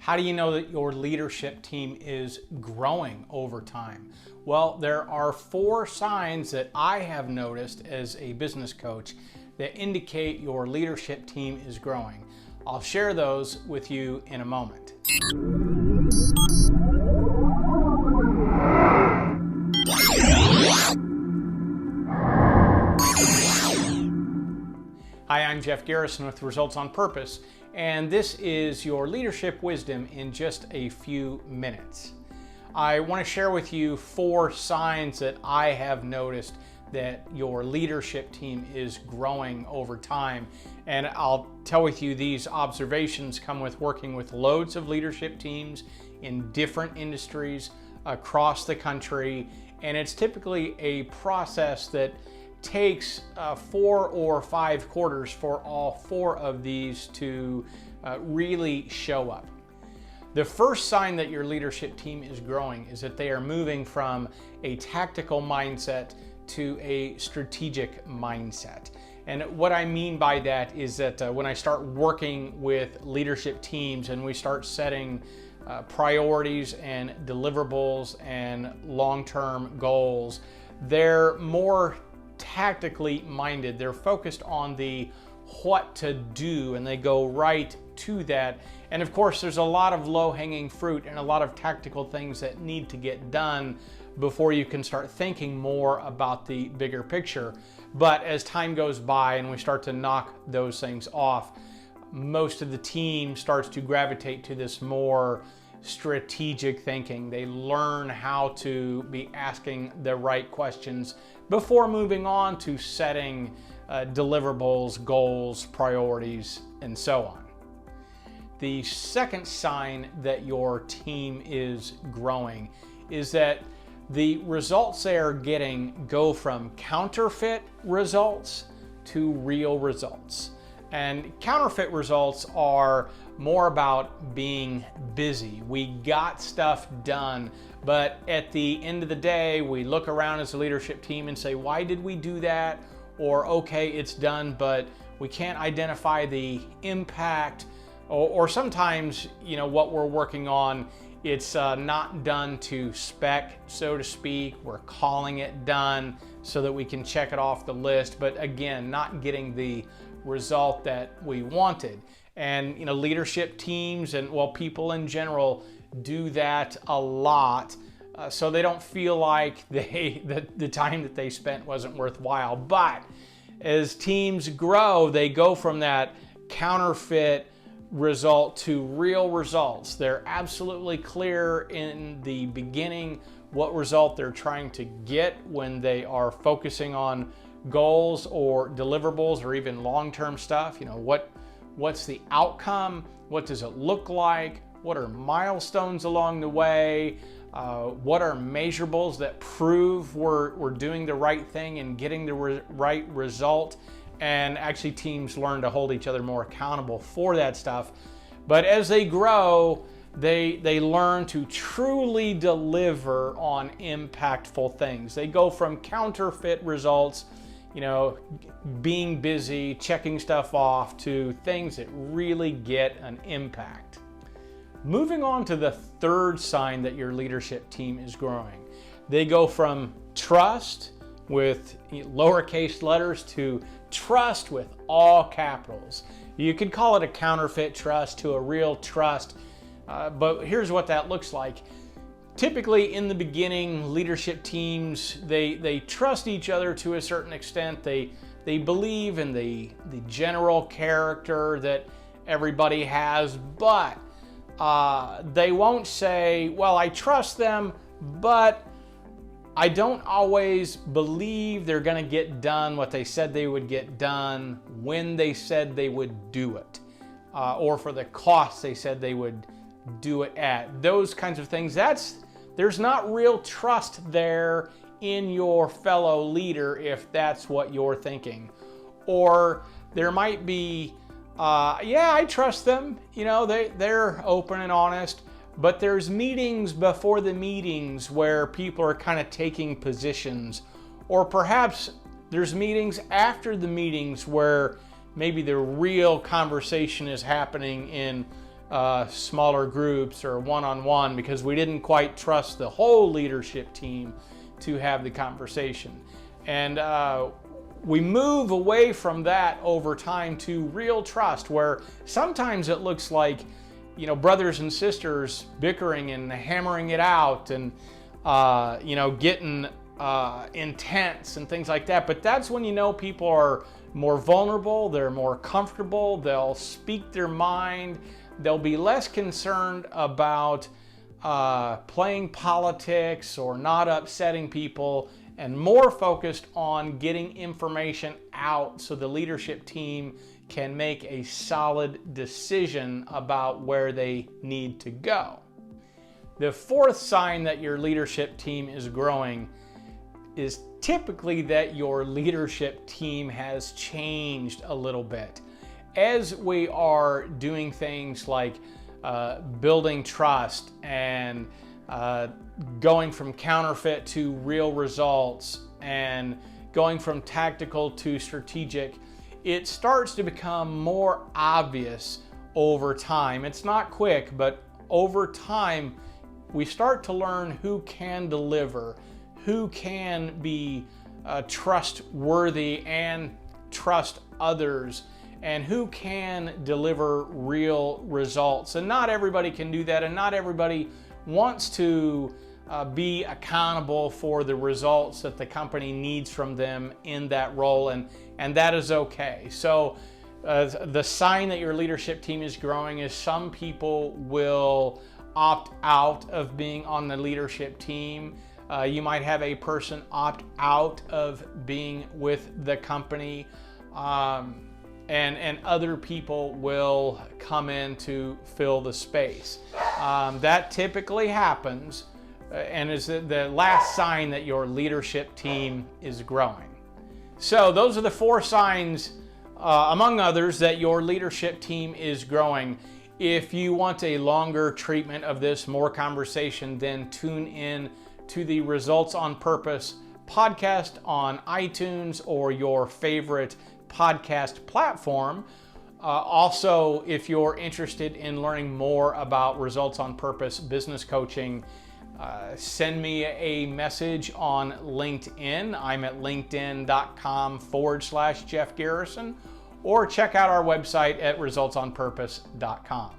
How do you know that your leadership team is growing over time? Well, there are 4 signs that I have noticed as a business coach that indicate your leadership team is growing. I'll share those with you in a moment. Hi, I'm Jeff Garrison with Results on Purpose, and this is your leadership wisdom in just a few minutes. I want to share with you 4 signs that I have noticed that your leadership team is growing over time. And I'll tell with you, these observations come with working with loads of leadership teams in different industries across the country. And it's typically a process that takes 4 or 5 quarters for all 4 of these to really show up. The first sign that your leadership team is growing is that they are moving from a tactical mindset to a strategic mindset. And what I mean by that is that when I start working with leadership teams and we start setting priorities and deliverables and long-term goals, they're more tactically minded. They're focused on the what to do and they go right to that. And of course, there's a lot of low-hanging fruit and a lot of tactical things that need to get done before you can start thinking more about the bigger picture. But as time goes by and we start to knock those things off, most of the team starts to gravitate to this more strategic thinking. They learn how to be asking the right questions before moving on to setting deliverables, goals, priorities, and so on. The second sign that your team is growing is that the results they are getting go from counterfeit results to real results. And counterfeit results are more about being busy. We got stuff done, but at the end of the day, we look around as a leadership team and say, why did we do that? Or, okay, it's done, but we can't identify the impact. Or sometimes, you know, what we're working on, it's not done to spec, so to speak. We're calling it done so that we can check it off the list, but again, not getting the result that we wanted. And you know, leadership teams and people in general do that a lot, so they don't feel like the time that they spent wasn't worthwhile. But as teams grow, they go from that counterfeit result to real results. They're absolutely clear in the beginning what result they're trying to get when they are focusing on goals or deliverables or even long-term stuff. You know, what's the outcome? What does it look like? What are milestones along the way? What are measurables that prove we're doing the right thing and getting the right result? And actually teams learn to hold each other more accountable for that stuff. But as they grow, they learn to truly deliver on impactful things. They go from counterfeit results, you know, being busy, checking stuff off, to things that really get an impact. Moving on to the third sign that your leadership team is growing. They go from trust with lowercase letters to trust with all capitals. You could call it a counterfeit trust to a real trust, but here's what that looks like. Typically in the beginning, leadership teams, they trust each other to a certain extent. They believe in the general character that everybody has, but they won't say, well, I trust them, but I don't always believe they're going to get done what they said they would get done when they said they would do it, or for the cost they said they would do it at. Those kinds of things. There's not real trust there in your fellow leader if that's what you're thinking. Or there might be, yeah, I trust them. You know, they're open and honest. But there's meetings before the meetings where people are kind of taking positions, or perhaps there's meetings after the meetings where maybe the real conversation is happening in smaller groups or one-on-one because we didn't quite trust the whole leadership team to have the conversation. And we move away from that over time to real trust, where sometimes it looks like, you know, brothers and sisters bickering and hammering it out and, you know, getting intense and things like that. But that's when you know people are more vulnerable, they're more comfortable, they'll speak their mind, they'll be less concerned about playing politics or not upsetting people, and more focused on getting information out so the leadership team can make a solid decision about where they need to go. The fourth sign that your leadership team is growing is typically that your leadership team has changed a little bit. As we are doing things like building trust and going from counterfeit to real results and going from tactical to strategic, it starts to become more obvious over time. It's not quick, but over time, we start to learn who can deliver, who can be trustworthy and trust others, and who can deliver real results. And not everybody can do that, and not everybody wants to be accountable for the results that the company needs from them in that role, and that is okay. So the sign that your leadership team is growing is some people will opt out of being on the leadership team. You might have a person opt out of being with the company, and other people will come in to fill the space. That typically happens and is the last sign that your leadership team is growing. So those are the four signs, among others, that your leadership team is growing. If you want a longer treatment of this, more conversation, then tune in to the Results on Purpose podcast on iTunes or your favorite podcast platform. Also, if you're interested in learning more about Results on Purpose business coaching, send me a message on LinkedIn. I'm at linkedin.com/Jeff Garrison, or check out our website at resultsonpurpose.com.